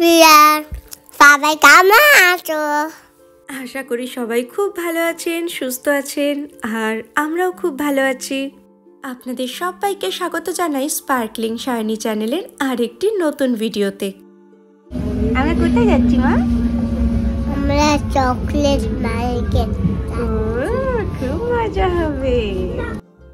Everyone, সবাই কেমন আছো? আশা করি সবাই খুব ভালো আছেন, সুস্থ আছেন, আর আমরাও খুব ভালো আছি। আপনাদের সবাইকে স্বাগত জানাই স্পার্কলিং সায়নী চ্যানেলের আরেকটি নতুন ভিডিওতে। আমরা কোথায় যাচ্ছি মা? আমরা চকলেট মার্কেট। খুব মজা হবে।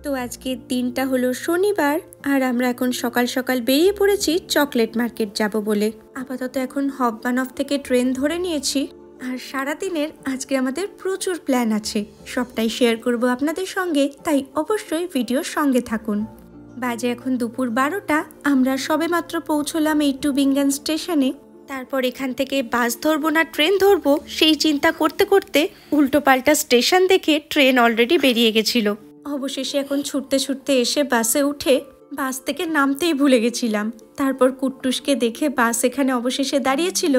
তো আজকের দিনটা হলো শনিবার, আর আমরা এখন সকাল সকাল বেরিয়ে পড়েছি চকলেট মার্কেট যাব বলে। আপাতত এখন হববানফ থেকে ট্রেন ধরে নিয়েছি, আর সারাদিনের আজকে আমাদের প্রচুর প্ল্যান আছে, সবটাই শেয়ার করব আপনাদের সঙ্গে, তাই অবশ্যই ভিডিওর সঙ্গে থাকুন। বাজে এখন দুপুর 12টা, আমরা সবেমাত্র পৌঁছলাম এই টুবিঙ্গান স্টেশনে। তারপর এখান থেকে বাস ধরবো না ট্রেন ধরবো সেই চিন্তা করতে করতে উল্টোপাল্টা স্টেশন দেখে ট্রেন অলরেডি বেরিয়ে গেছিল। অবশেষে এখন ছুটতে ছুটতে এসে বাসে উঠে বাস থেকে নামতেই ভুলে গেছিলাম। তারপর কুট্টুসকে দেখে বাস এখানে অবশেষে দাঁড়িয়েছিল,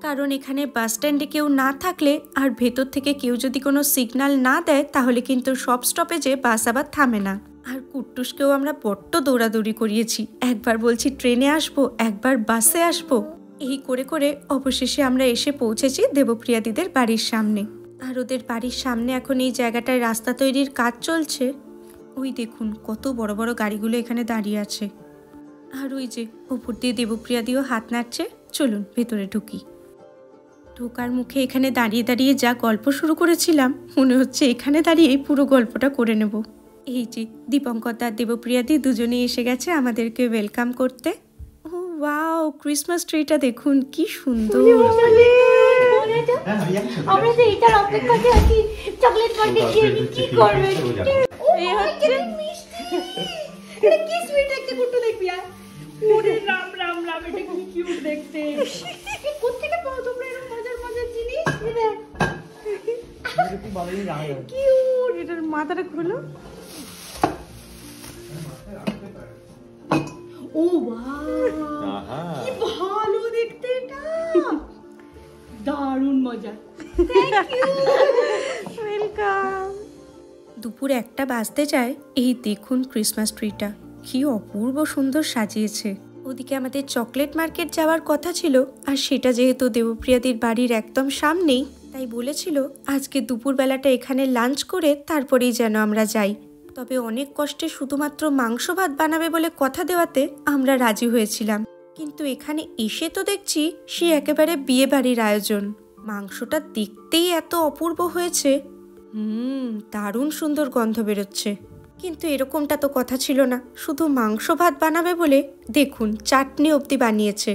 কারণ এখানে বাস স্ট্যান্ডে কেউ না থাকলে আর ভেতর থেকে কেউ যদি কোনো সিগন্যাল না দেয় তাহলে কিন্তু সব স্টপেজে বাস আবার থামে না। আর কুট্টুসকেও আমরা বড্ড দৌড়াদৌড়ি করিয়েছি, একবার বলছি ট্রেনে আসবো, একবার বাসে আসবো, এই করে করে অবশেষে আমরা এসে পৌঁছেছি দেবপ্রিয়া দিদের বাড়ির সামনে। আর ওদের বাড়ির সামনে এখন এই জায়গাটায় রাস্তা তৈরির কাজ চলছে। ওই দেখুন কত বড় বড় গাড়িগুলো এখানে দাঁড়িয়ে আছে, আর ওই যে উপর দিয়ে দেবপ্রিয়া দিয়েও হাত নাড়ছে। চলুন ভেতরে ঢুকি। ঢোকার মুখে এখানে দাঁড়িয়ে দাঁড়িয়ে যা গল্প শুরু করেছিলাম, মনে হচ্ছে এখানে দাঁড়িয়েই পুরো গল্পটা করে নেব। এই যে দীপঙ্কর আর দেবপ্রিয়া দি দুজনেই এসে গেছে আমাদেরকে ওয়েলকাম করতে। ও ওয়াও, ক্রিসমাস ট্রিটা দেখুন কি সুন্দর। আমরা তো এটার অপেক্ষাতে আছি, চকলেট মার্কেট গিয়ে কি করবে? এই হচ্ছে এটা কি সুইট একটা কুট্টু দেখবি আর ওরে রাম রাম রাম, এটা কি কিউট দেখতে। কোত্থেকে পাও তোমরা এরকম মজার মজার জিনিস? কিউট, এটার মাথাটা খুলো। ও বাহ, কি ভালো দেখতে এটা, দারুণ মজা। ওয়েলকাম। দুপুর 1টা বাজতে যায়, এই দেখুন ক্রিসমাস ট্রিটা কি অপূর্ব সুন্দর সাজিয়েছে। ওদিকে আমাদের চকলেট মার্কেট যাওয়ার কথা ছিল, আর সেটা যেহেতু দেবপ্রিয়াদির বাড়ির একদম সামনেই, তাই বলেছিল আজকে দুপুরবেলাটা এখানে লাঞ্চ করে তারপরেই যেন আমরা যাই। তবে অনেক কষ্টে শুধুমাত্র মাংস ভাত বানাবে বলে কথা দেওয়াতে আমরা রাজি হয়েছিলাম, কিন্তু এখানে এসে তো দেখছি সে একেবারে বিয়ে বাড়ির আয়োজন। মাংসটা দেখতেই এত অপূর্ব হয়েছে, দারুণ সুন্দর গন্ধ বেরোচ্ছে। কিন্তু এরকমটা তো কথা ছিল না, শুধু মাংস ভাত বানাবে বলে দেখুন চাটনি অবধি বানিয়েছে।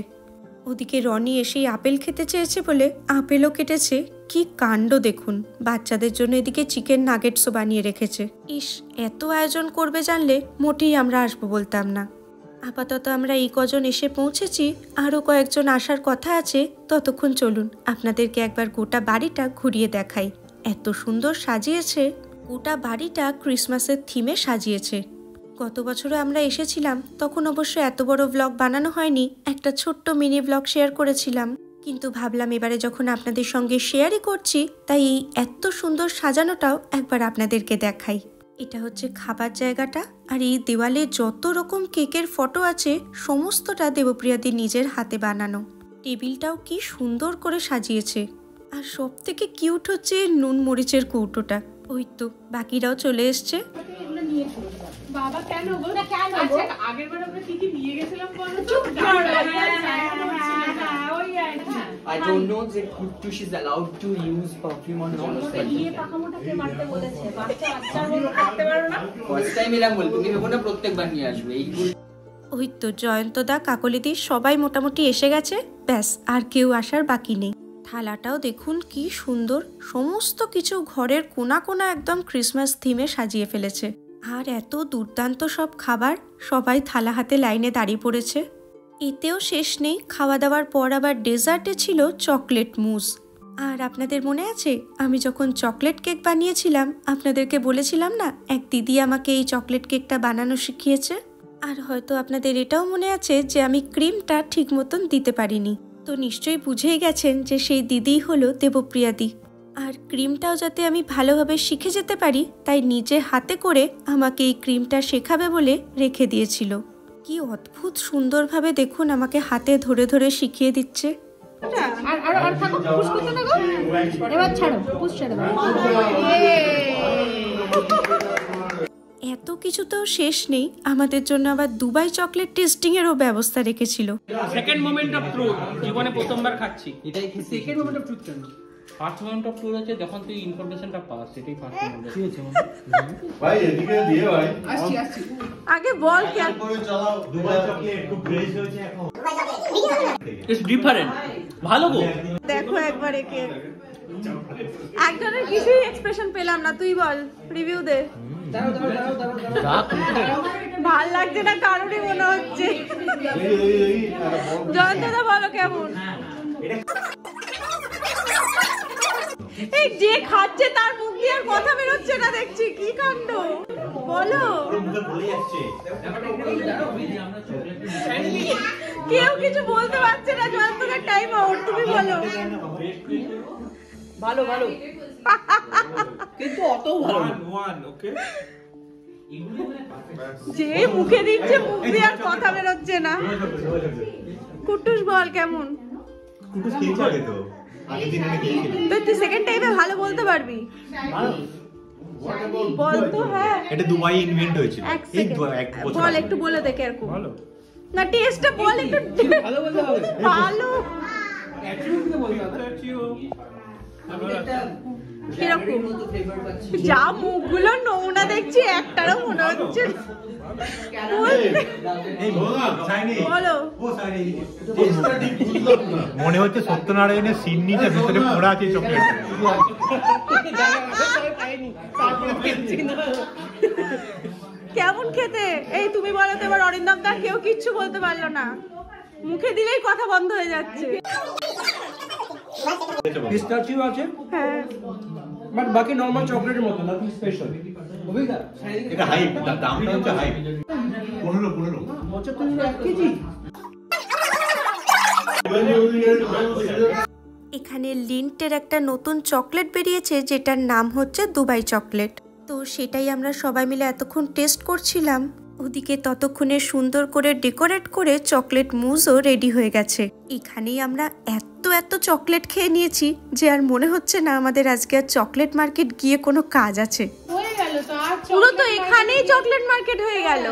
ওদিকে রনি এসেই আপেল খেতে চেয়েছে বলে আপেলও কেটেছে। কি কাণ্ড দেখুন, বাচ্চাদের জন্য এদিকে চিকেন নাগেটসও বানিয়ে রেখেছে। ইস, এত আয়োজন করবে জানলে মোটেই আমরা আসবো বলতাম না। আপাতত আমরা এই কজন এসে পৌঁছেছি, আরও কয়েকজন আসার কথা আছে। ততক্ষণ চলুন আপনাদেরকে একবার গোটা বাড়িটা ঘুরিয়ে দেখাই। এত সুন্দর সাজিয়েছে, গোটা বাড়িটা ক্রিসমাসের থিমে সাজিয়েছে। গত বছরও আমরা এসেছিলাম, তখন অবশ্য এত বড় ব্লগ বানানো হয়নি, একটা ছোট্ট মিনি ব্লগ শেয়ার করেছিলাম, কিন্তু ভাবলাম এবারে যখন আপনাদের সঙ্গে শেয়ারই করছি তাই এই এত সুন্দর সাজানোটাও একবার আপনাদেরকে দেখাই। এটা হচ্ছে খাবার জায়গাটা, আর এই দেওয়ালে যত রকম কেকের ফটো আছে সমস্তটা দেবপ্রিয়াদির নিজের হাতে বানানো। টেবিলটাও কি সুন্দর করে সাজিয়েছে, আর সব থেকে কিউট হচ্ছে নুন মরিচের কৌটোটা। ওই তো বাকিরাও চলে এসছে। বাবা কেন গো? আচ্ছা, আগের বার আমরা কি কি নিয়ে গেছিলাম বলো তো? I don't know that Kuttush is allowed to use perfume on non-self. ये পাখামোটাকে মারতে বলেছে, বাচ্চা বাচ্চার মতো করতে পারো না। First time এলাম বল, তুমি ভেবো না প্রত্যেকবার নিয়ে আসবে। ওই তো জয়ন্তদা কাকলিদি সবাই মোটামুটি এসে গেছে, ব্যাস আর কেউ আসার বাকি নেই। থালাটাও দেখুন কি সুন্দর, সমস্ত কিছু ঘরের কোনা কোনা একদম ক্রিসমাস থিমে সাজিয়ে ফেলেছে। আর এত দুর্দান্ত সব খাবার, সবাই থালা হাতে লাইনে দাঁড়িয়ে পড়েছে। এতেও শেষ নেই, খাওয়া দাওয়ার পর আবার ডেজার্টে ছিল চকলেট মুস। আর আপনাদের মনে আছে আমি যখন চকলেট কেক বানিয়েছিলাম আপনাদেরকে বলেছিলাম না এক দিদি আমাকে এই চকলেট কেকটা বানানো শিখিয়েছে। আর হয়তো আপনাদের এটাও মনে আছে যে আমি ক্রিমটা ঠিক মতন দিতে পারিনি, তো নিশ্চয়ই বুঝেই গেছেন যে সেই দিদিই হলো দেবপ্রিয়াদি। আর ক্রিমটাও যাতে আমি ভালোভাবে শিখে যেতে পারি তাই নিজে হাতে করে আমাকে এই ক্রিমটা শেখাবে বলে রেখে দিয়েছিল। কি অদ্ভুত সুন্দরভাবে দেখুন আমাকে হাতে ধরে ধরে শিখিয়ে দিচ্ছে। আর থাকো, পুশ করতে থাকো। এবার ছাড়ো, পুশ ছেড়ে দাও। এত কিছু তো শেষ নেই, আমাদের জন্য আবার দুবাই চকলেট টেস্টিং এরও ব্যবস্থা রেখেছিল। সেকেন্ড মোমেন্ট অফ ট্রুথ, জীবনে প্রথমবার খাচ্ছি। এটাই সেকেন্ড মোমেন্ট অফ ট্রুথ কেন? ফার্স্ট মোমেন্ট অফ ট্রুথ হচ্ছে যখন তুই ইনফরমেশনটা পাস, সেটাই ফার্স্ট মোমেন্ট। ঠিক আছে ভাই এদিকে দিয়ে ভাই আসছি। আগে বল কি করে চালাও। দুবাই চকলেট খুব ফ্রেশ হয়েছে এখন। ইটস ডিফারেন্ট, ভালো গো। দেখো একবার একে, একজনের কিছুই এক্সপ্রেশন পেলাম না, তুই বল, রিভিউ দে। ভাল লাগছে না কারোরই মনে হচ্ছে। জয়ন্তদা বলো কেমন? এই যে খাচ্ছে তার মুখ দিয়ে আর কথা বেরোচ্ছে না, দেখছি কি কাণ্ড, বলো। কেউ কিছু বলতে পারছে না, জয়ন্তদার টাইম আউট, তুমি বলো। ভালো কিন্তু অত ভালো ওকে যে মুখে দিচ্ছে মুখ দিয়ে আর কথা বেরোচ্ছে না। কুটুস বল কেমন? কুটুস খেয়েছে আগে তো, আগের দিন আমি খেয়েছিলাম। তো তুই সেকেন্ড টাইমে ভালো বলতে পারবি? বল তো। হ্যাঁ, এটা দুবাই ইনভেন্ট হয়েছিল এক এই সেকেন্ড এক বছর বল, আগে। একটু বলে দেখে আর খুব না, টেস্টটা বল একটু। ভালো বলতে হবে। ভালো কিরকম? যা মুখগুলো নমুনা দেখছি, একটারও মনে হচ্ছে না। এই বলো। মনে হচ্ছে সত্যনারায়ণের সিন্নিটা ভিতরে পোড়া আছে চকলেট। কেমন খেতে? এই তুমি বলো তো এবার। অরিন্দম দা কেউ কিচ্ছু বলতে পারলো না, মুখে দিলেই কথা বন্ধ হয়ে যাচ্ছে। পিস্তাচিও আছে, হ্যাঁ, বাট বাকি নরমাল চকলেটের মতো না, স্পেশাল। অভিজ্ঞতা এটা হাইপ, দামটা হচ্ছে হাইপ। 15 1 কেজি। এখানে লিন্টের একটা নতুন চকলেট বেরিয়েছে যেটার নাম হচ্ছে দুবাই চকলেট। তো সেটাই আমরা সবাই মিলে এতক্ষণ টেস্ট করছিলাম। ওদিকে ততক্ষণে সুন্দর করে ডেকোরেট করে চকলেট মুজও রেডি হয়ে গেছে। এখানেই আমরা এত চকলেট খেয়ে নিয়েছি যে আর মনে হচ্ছে না আমাদের আজকে আর চকলেট মার্কেট গিয়ে কোনো কাজ আছে। হয়ে গেল তো, আর পুরো তো এখানেই চকলেট মার্কেট হয়ে গেল।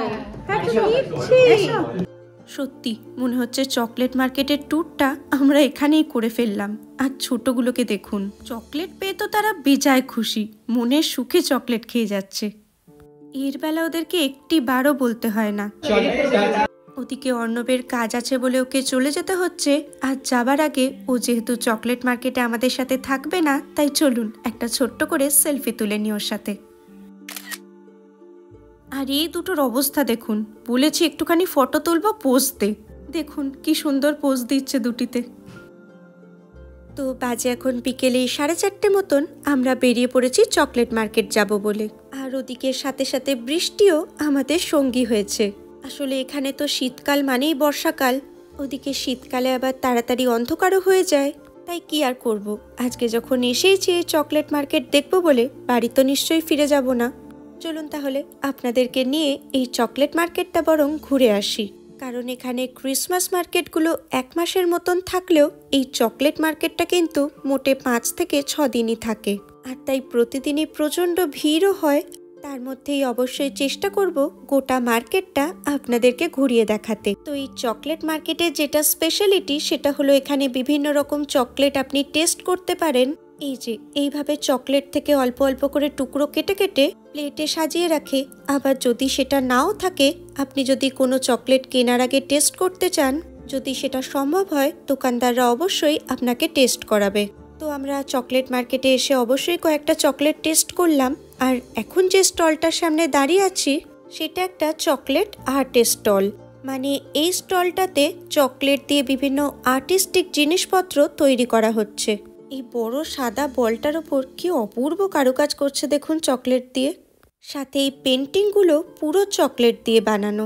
সত্যি মনে হচ্ছে চকলেট মার্কেটের ট্যুরটা আমরা এখানেই করে ফেললাম। আর ছোটগুলোকে দেখুন, চকলেট পেয়ে তো তারা বেজায় খুশি, মনের সুখে চকলেট খেয়ে যাচ্ছে। এর বেলা ওদেরকে একটি বারও বলতে হয় না। ওদিকে অর্ণবের কাজ আছে বলে ওকে চলে যেতে হচ্ছে। আর যাবার আগে ও যেহেতু চকলেট মার্কেটে আমাদের সাথে থাকবে না, তাই চলুন একটা ছোট্ট করে সেলফি তুলে নি ওর সাথে। আর এই দুটোর অবস্থা দেখুন, বলেছি একটুখানি ফটো তুলবো, পোজ দে। দেখুন কি সুন্দর পোজ দিচ্ছে দুটিতে। তো বাজে এখন বিকেলে 4:30 মতন আমরা বেরিয়ে পড়েছি চকলেট মার্কেট যাব বলে। আর ওদিকে সাথে সাথে বৃষ্টিও আমাদের সঙ্গী হয়েছে। আসলে এখানে তো শীতকাল মানেই বর্ষাকাল, ওদিকে শীতকালে আবার তাড়াতাড়ি অন্ধকারও হয়ে যায়। তাই কি আর করব, আজকে যখন এসেইছি চকলেট মার্কেট দেখবো বলে বাড়ি তো নিশ্চয়ই ফিরে যাব না। চলুন তাহলে আপনাদেরকে নিয়ে এই চকলেট মার্কেটটা বরং ঘুরে আসি। কারণ এখানে ক্রিসমাস মার্কেটগুলো 1 মাসের মতন থাকলেও এই চকলেট মার্কেটটা কিন্তু মোটে 5 থেকে 6 দিনই থাকে। আর তাই প্রতিদিনই প্রচণ্ড ভিড়ও হয়। তার মধ্যেই অবশ্যই চেষ্টা করব গোটা মার্কেটটা আপনাদেরকে ঘুরিয়ে দেখাতে। তো এই চকলেট মার্কেটের যেটা স্পেশালিটি সেটা হলো এখানে বিভিন্ন রকম চকলেট আপনি টেস্ট করতে পারেন। এই যে এইভাবে চকলেট থেকে অল্প অল্প করে টুকরো কেটে কেটে প্লেটে সাজিয়ে রাখে। আবার যদি সেটা নাও থাকে, আপনি যদি কোনো চকলেট কেনার আগে টেস্ট করতে চান, যদি সেটা সম্ভব হয় দোকানদাররা অবশ্যই আপনাকে টেস্ট করাবে। তো আমরা চকলেট মার্কেটে এসে অবশ্যই কয়েকটা চকলেট টেস্ট করলাম। আর এখন যে স্টলটার সামনে দাঁড়িয়ে আছি সেটা একটা চকলেট আর্টের স্টল। মানে এই স্টলটাতে চকলেট দিয়ে বিভিন্ন আর্টিস্টিক জিনিসপত্র তৈরি করা হচ্ছে। এই বড় সাদা বলটার ওপর কি অপূর্ব কারুকাজ করছে দেখুন চকলেট দিয়ে। সাথে এই পেন্টিংগুলো পুরো চকলেট দিয়ে বানানো।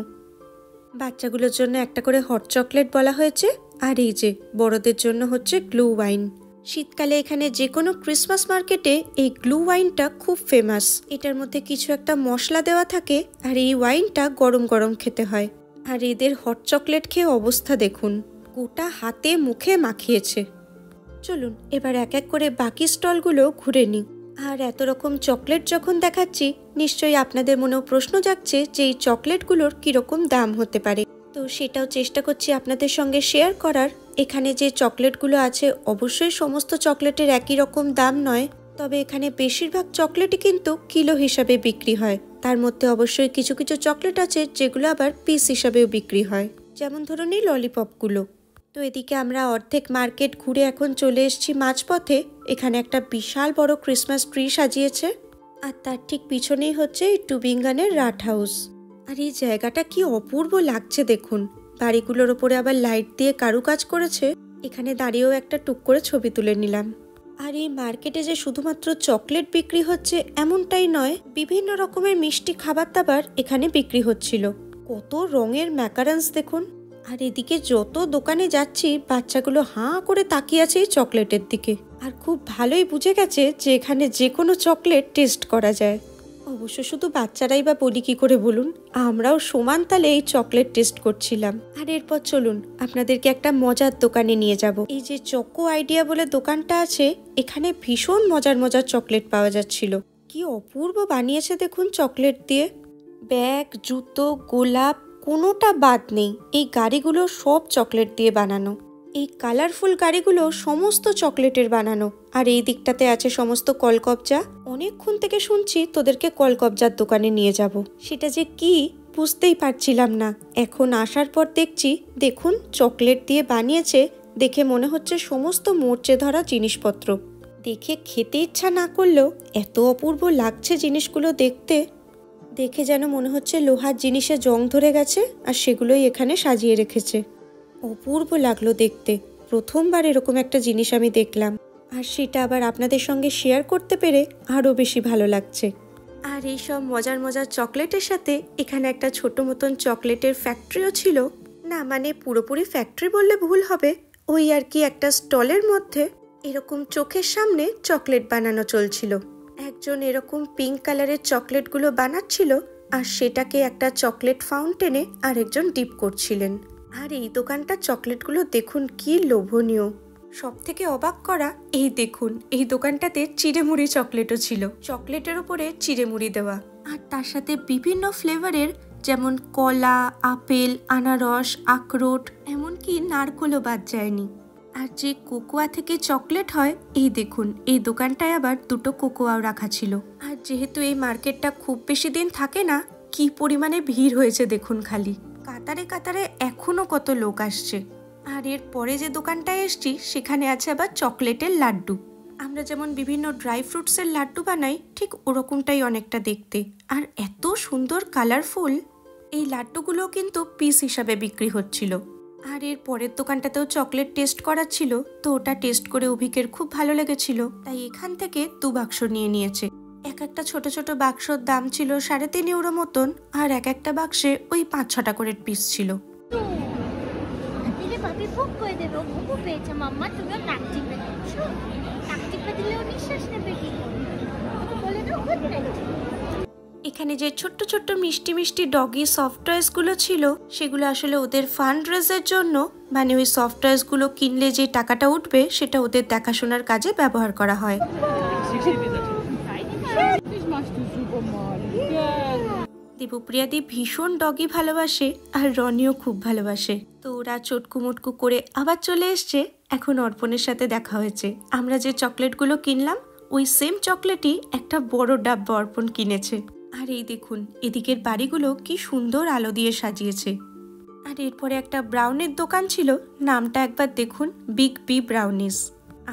বাচ্চাগুলোর জন্য একটা করে হট চকলেট বলা হয়েছে। আর এই যে বড়দের জন্য হচ্ছে গ্লু ওয়াইন। শীতকালে এখানে যে কোনো ক্রিসমাস মার্কেটে এই গ্লু ওয়াইনটা খুব ফেমাস। এটার মধ্যে কিছু একটা মশলা দেওয়া থাকে আর এই ওয়াইনটা গরম গরম খেতে হয়। আর এদের হট চকলেট খেয়ে অবস্থা দেখুন, গোটা হাতে মুখে মাখিয়েছে। চলুন এবার এক এক করে বাকি স্টলগুলো ঘুরে নিই। আর এত রকম চকলেট যখন দেখাচ্ছি, নিশ্চয়ই আপনাদের মনেও প্রশ্ন জাগছে যে এই চকলেটগুলোর কীরকম দাম হতে পারে। তো সেটাও চেষ্টা করছি আপনাদের সঙ্গে শেয়ার করার। এখানে যে চকলেটগুলো আছে অবশ্যই সমস্ত চকলেটের একই রকম দাম নয়, তবে এখানে বেশিরভাগ চকলেটই কিন্তু কিলো হিসাবে বিক্রি হয়। তার মধ্যে অবশ্যই কিছু কিছু চকলেট আছে যেগুলো আবার পিস হিসাবেও বিক্রি হয়, যেমন ধরুন এই ললিপপগুলো। তো এদিকে আমরা অর্ধেক মার্কেট ঘুরে এখন চলে এসেছি মাঝপথে। এখানে একটা বিশাল বড় ক্রিসমাস ট্রি সাজিয়েছে, আর তার ঠিক পিছনেই হচ্ছে এই টুবিঙ্গানের রাট হাউস। আর এই জায়গাটা কি অপূর্ব লাগছে দেখুন, বাড়িগুলোর ওপরে আবার লাইট দিয়ে কারুকাজ করেছে। এখানে দাঁড়িয়েও একটা টুক করে ছবি তুলে নিলাম। আর এই মার্কেটে যে শুধুমাত্র চকলেট বিক্রি হচ্ছে এমনটাই নয়, বিভিন্ন রকমের মিষ্টি খাবার দাবার এখানে বিক্রি হচ্ছিল। কত রঙের ম্যাকারন্স দেখুন। আর এদিকে যত দোকানে যাচ্ছি বাচ্চাগুলো হাঁ করে তাকিয়ে আছে এই চকলেটের দিকে, আর খুব ভালোই বুঝে গেছে যে এখানে যে কোনো চকলেট টেস্ট করা যায়। অবশ্য শুধু বাচ্চারাই বা বলি কি করে বলুন, আমরাও সমান তালে এই চকলেট টেস্ট করছিলাম। আর এরপর চলুন আপনাদেরকে একটা মজার দোকানে নিয়ে যাব। এই যে চকো আইডিয়া বলে দোকানটা আছে, এখানে ভীষণ মজার মজার চকলেট পাওয়া যাচ্ছিল। কি অপূর্ব বানিয়েছে দেখুন চকলেট দিয়ে। ব্যাগ, জুতো, গোলাপ কোনোটা বাদ নেই। এই গাড়িগুলো সব চকলেট দিয়ে বানানো। এই কালারফুল গাড়িগুলো সমস্ত চকলেটের বানানো। আর এই দিকটাতে আছে সমস্ত কলকবজা। অনেকক্ষণ থেকে শুনছি তোদেরকে কলকবজার দোকানে নিয়ে যাব, সেটা যে কি বুঝতেই পারছিলাম না। এখন আসার পর দেখছি, দেখুন চকলেট দিয়ে বানিয়েছে, দেখে মনে হচ্ছে সমস্ত মরচে ধরা জিনিসপত্র। দেখে খেতে ইচ্ছা না করলেও এত অপূর্ব লাগছে জিনিসগুলো দেখতে। দেখে যেন মনে হচ্ছে লোহার জিনিসে জং ধরে গেছে আর সেগুলোই এখানে সাজিয়ে রেখেছে। অপূর্ব লাগলো দেখতে। প্রথমবার এরকম একটা জিনিস আমি দেখলাম, আর সেটা আবার আপনাদের সঙ্গে শেয়ার করতে পেরে আরও বেশি ভালো লাগছে। আর এই সব মজার মজার চকলেটের সাথে এখানে একটা ছোট মতন চকলেটের ফ্যাক্টরিও ছিল। না মানে পুরোপুরি ফ্যাক্টরি বললে ভুল হবে, ওই আর কি একটা স্টলের মধ্যে এরকম চোখের সামনে চকলেট বানানো চলছিল। একজন এরকম পিঙ্ক কালারের চকলেটগুলো বানাচ্ছিল, আর সেটাকে একটা চকলেট ফাউন্টেনে আরেকজন ডিপ করছিলেন। আর এই দোকানটা চকলেটগুলো দেখুন কি লোভনীয়। সব থেকে অবাক করা এই দেখুন, এই দোকানটাতে চিড়েমুড়ি চকলেটও ছিল, চকলেটের ওপরে চিড়েমুড়ি দেওয়া। আর তার সাথে বিভিন্ন ফ্লেভারের, যেমন কলা, আপেল, আনারস, আখরোট, এমনকি নারকোলও বাদ যায়নি। আর যে কোকোয়া থেকে চকলেট হয়, এই দেখুন এই দোকানটায় আবার দুটো কোকোয়াও রাখা ছিল। আর যেহেতু এই মার্কেটটা খুব বেশি দিন থাকে না, কি পরিমাণে ভিড় হয়েছে দেখুন খালি। কাতারে কাতারে এখনো কত লোক আসছে। আর এর পরে যে দোকানটায় এসছি সেখানে আছে আবার চকলেটের লাড্ডু। আমরা যেমন বিভিন্ন ড্রাই ফ্রুটসের লাড্ডু বানাই, ঠিক ওরকমটাই অনেকটা দেখতে, আর এত সুন্দর কালারফুল। এই লাড্ডুগুলো কিন্তু পিস হিসাবে বিক্রি হচ্ছিল। আর এর পরের দোকানটাতেও চকলেট টেস্ট করার ছিল, তো ওটা টেস্ট করে অভিকের খুব ভালো লেগেছিল, তাই এখান থেকে 2 বাক্স নিয়ে নিয়েছে। এক একটা ছোট ছোট বাক্সর দাম ছিল 3.5 ইউরো মতন, আর এক একটা বাক্সে ওই 5-6টা করে পিস ছিল। পাপি ফুক করে দেবে, ও ঘুমু পেয়েছে মাম্মা, তুমিও নাক টিপে দিচ্ছ। নাক টিপে দিলেও নিঃশ্বাস নেবে কি করে, বলে দাও গুড নাইট। এখানে যে ছোট্ট ছোট্ট মিষ্টি মিষ্টি ডগি সফট টয়েসগুলো ছিল, সেগুলো আসলে ওদের ফান্ড রেজের জন্য, মানে ওই সফট টয়েসগুলো কিনলে যে টাকাটা উঠবে সেটা ওদের দেখাশোনার কাজে ব্যবহার করা হয়। দেবপ্রিয়াদি ভীষণ ডগি ভালোবাসে, আর রনিও খুব ভালোবাসে। তো ওরা চটকু মুটকু করে আবার চলে এসছে। এখন অর্পণের সাথে দেখা হয়েছে। আমরা যে চকলেটগুলো কিনলাম ওই সেম চকলেটই একটা বড় ডাব্বা অর্পণ কিনেছে। আর এই দেখুন এদিকের বাড়িগুলো কি সুন্দর আলো দিয়ে সাজিয়েছে। আর এরপরে একটা ব্রাউনির দোকান ছিল, নামটা একবার দেখুন, বিগ বি ব্রাউনিস।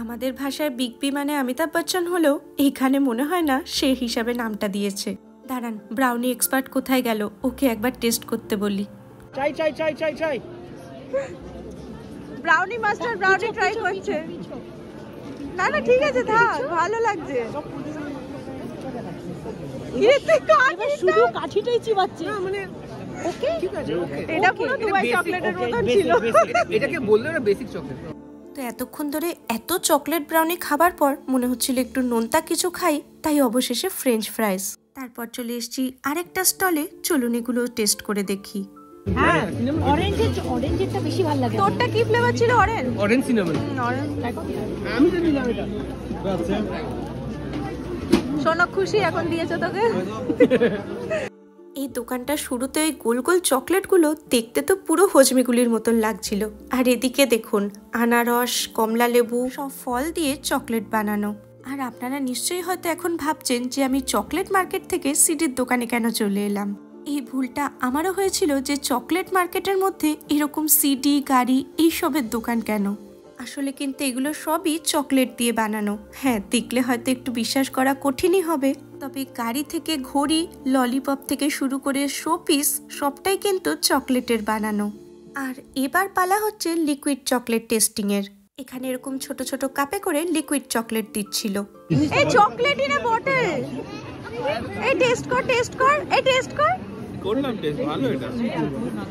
আমাদের ভাষায় বিগ বি মানে অমিতাভ বচ্চন হলেও এইখানে মনে হয় না সে হিসাবে নামটা দিয়েছে। দাঁড়ান, ব্রাউনি এক্সপার্ট কোথায় গেল, ওকে একবার টেস্ট করতে বলি। চাই চাই চাই চাই চাই ব্রাউনি মাস্টার ব্রাউনি ট্রাই করছে। না না ঠিক আছে, থাক, ভালো লাগছে। শুধু কাঠিটাই চিবাচ্ছে না, মানে ওকে ঠিক আছে, ওকে। এটা পুরো দুবাই চকলেটের মতন ছিল। এটাকে বললে না বেসিক চকলেট। তো এতক্ষণ ধরে এত চকলেট ব্রাউনি খাবার পর মনে হচ্ছিল একটু নোনতা কিছু খাই, তাই অবশেষে ফ্রেঞ্চ ফ্রাইস। তারপর চলে এসেছি আরেকটা স্টলে, চলুন এগুলো টেস্ট করে দেখি। হ্যাঁ অরেঞ্জেরটা বেশি ভালো লাগে। তোরটা কি ফ্লেভার ছিল? অরেঞ্জ। Orange cinnamon. অরেঞ্জ। আমি তো নিলাম এটা। শোনো খুশি এখন দিয়েছো তোকে। এই দোকানটা শুরুতে ওই গোল গোল চকলেটগুলো দেখতে তো পুরো হজমিগুলির মতন লাগছিল। আর এদিকে দেখুন আনারস, কমলা লেবু সব ফল দিয়ে চকলেট বানানো। আর আপনারা নিশ্চয়ই হয়তো এখন ভাবছেন যে আমি চকলেট মার্কেট থেকে সিডির দোকানে কেন চলে এলাম। এই ভুলটা আমারও হয়েছিল যে চকলেট মার্কেটের মধ্যে এরকম সিডি, গাড়ি এইসবের দোকান কেন। আসলে কিন্তু এগুলো সবই চকলেট দিয়ে বানানো। হ্যাঁ, দেখলে হয়তো একটু বিশ্বাস করা কঠিনই হবে, তবে গাড়ি থেকে ঘড়ি, ললিপপ থেকে শুরু করে শোপিস সবটাই কিন্তু চকলেটের বানানো। আর এবার পালা হচ্ছে লিকুইড চকলেট টেস্টিং এর। এখানে এরকম ছোট ছোট কাপে করে লিকুইড চকলেট দিচ্ছিল। এই চকলেটই না বটল। এই টেস্ট কর, টেস্ট কর, এই টেস্ট কর। করলাম টেস্ট, ভালো এটা।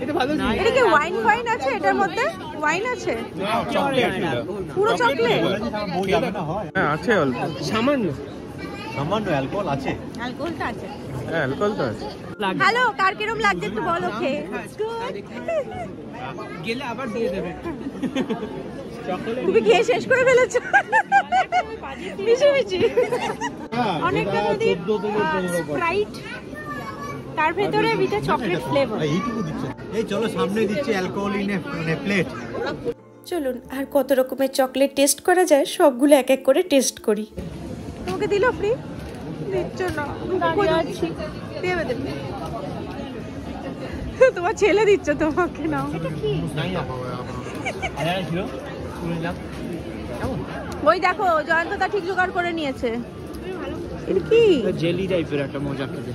এটা ভালো না। এটা কি ওয়াইন ফাইন আছে এটার মধ্যে? ওয়াইন আছে? চকলেট এটা। পুরো চকলেট? হ্যাঁ আছে অল্প। সামান্য অ্যালকোহল আছে। অ্যালকোহলটা আছে। হ্যাঁ অ্যালকোহল তো আছে। হ্যালো, কার কিরম লাগছে একটু বলো খেয়ে। গেলে আবার দিয়ে দেবে। তুমি খেয়ে শেষ করে ফেলেছো মিশি মিশি। অনেকটা যদি স্প্রাইট, তার ভেতরে বিটা চকলেট ফ্লেভার। এইটুকু দিচ্ছে। এই চলো সামনে দিচ্ছে অ্যালকোহল ইন এ প্লেট। চলুন আর কত রকমের চকলেট টেস্ট করা যায় সবগুলো এক এক করে টেস্ট করি। তোমাকে দিল ফ্রি? দিচ্ছ না। দেবে দেবে। তোমার ছেলে দিচ্ছ তোমাকে, নাও। ওই দেখো জয়ন্তদা ঠিক জোগাড় করে নিয়েছে। এটা কি? জেলি টাইপের একটা মজা খেতে।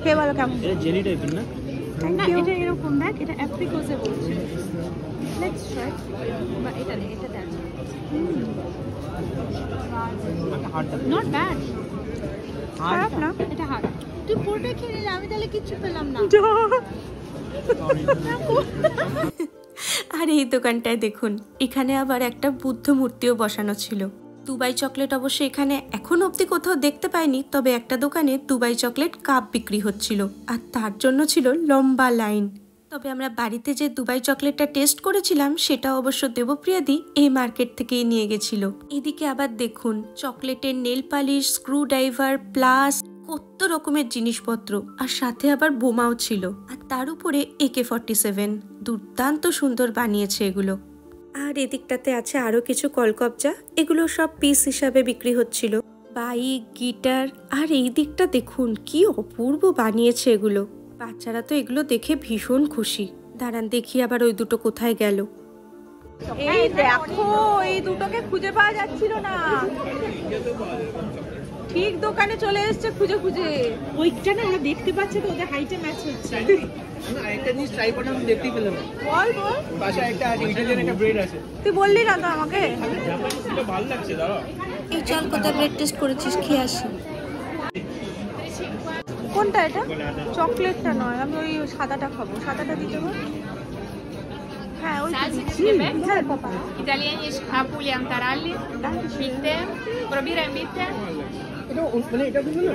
খেয়ে বলো কেমন? এটা জেলি টাইপের না? না, এটা এরকম দেখ, এটা অ্যাপ্রিকোসে বলছে। Let's try. বা এটা দেখ। Not bad. খারাপ না। এটা হার্ড। তুই পুরোটা খেয়ে নিলে, আমি তাহলে কিচ্ছু পেলাম না। আর এই দোকানটায় দেখুন, এখানে আবার একটা বুদ্ধ মূর্তিও বসানো ছিল। দুবাই চকলেট অবশ্য এখানে এখন অবধি কোথাও দেখতে পাইনি, তবে একটা দোকানে দুবাই চকলেট কাপ বিক্রি হচ্ছিল আর তার জন্য ছিল লম্বা লাইন। তবে আমরা বাড়িতে যে দুবাই চকলেটটা টেস্ট করেছিলাম সেটা অবশ্য দেবপ্রিয়াদি এই মার্কেট থেকেই নিয়ে গেছিল। এদিকে আবার দেখুন চকলেটের nail polish, screw driver, plus কত রকমের জিনিসপত্র, আর সাথে আবার বোমাও ছিল। আর তার উপরে AK-47 দুর্দান্ত সুন্দর বানিয়েছে এগুলো। আর এদিকটাতে আছে আরো কিছু কলকবজা, এগুলো সব পিস হিসাবে বিক্রি হচ্ছিল। বাইক, গিটার, আর এই দিকটা দেখুন কি অপূর্ব বানিয়েছে এগুলো। বাচ্চারা তো এগুলো দেখে ভীষণ খুশি। দাঁড়ান দেখি আবার ওই দুটো কোথায় গেল। এই দেখো, এই দুটোকে খুঁজে পাওয়া যাচ্ছিল না। ঠিক দোকানে চলে এসেছে খুঁজে খুঁজে। ওইটা না আমরা দেখতে পাচ্ছি তো, ওদের হাইটে ম্যাচ হচ্ছে। না, একটা জিনিস ট্রাই করতে আমি দেখতেই পেলাম। বল বল। পাশে একটা ইটালিয়ান একটা ব্রেড আছে। তুই বললি না তো আমাকে। এটা ভালো লাগছে দাঁড়া। এই চল কোথায় ব্রেড টেস্ট করেছিস, খেয়ে আসি। কোনটা এটা? চকলেটটা নয়, আমি ওই সাদাটা খাবো। সাদাটা দিতে বল। হ্যাঁ ওই হ্যাঁ পাপা। Italiani Apulian Taralli, bitte, probieren bitte. এটা মানে এটা বুঝলো না?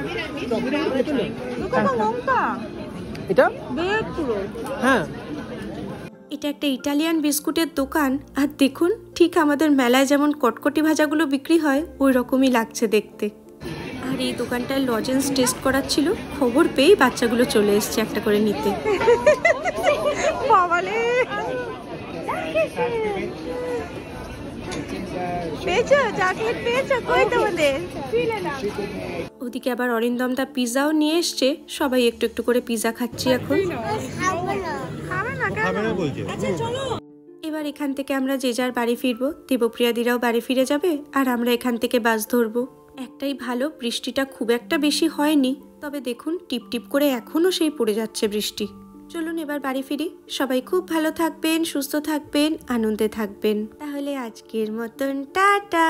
চকলেটের মতো না। দুটো লঙ্কা। এটা? বেড পুরো। হ্যাঁ। এটা একটা ইটালিয়ান বিস্কুটের দোকান। আর দেখুন ঠিক আমাদের মেলায় যেমন কটকটি ভাজাগুলো বিক্রি হয় ওই রকমই লাগছে দেখতে। আর এই দোকানটায় লজেন্স টেস্ট করাচ্ছিল, খবর পেয়েই বাচ্চাগুলো চলে এসছে একটা করে নিতে। বাবালে পেয়েছো চকলেট পেয়েছো? কই তোমাদের? ওদিকে আবার অরিন্দমদা পিজাও নিয়ে এসছে, সবাই একটু একটু করে পিজা খাচ্ছি এখন। খাবে না কেন? আচ্ছা চলো। এবার এখান থেকে আমরা যে যার বাড়ি ফিরবো। দেবপ্রিয়াদিরাও বাড়ি ফিরে যাবে আর আমরা এখান থেকে বাস ধরবো। একটাই ভালো, বৃষ্টিটা খুব একটা বেশি হয়নি, তবে দেখুন টিপ টিপ করে এখনো সেই পড়ে যাচ্ছে বৃষ্টি। চলুন এবার বাড়ি ফিরি। সবাই খুব ভালো থাকবেন, সুস্থ থাকবেন, আনন্দে থাকবেন। তাহলে আজকের মতন টাটা।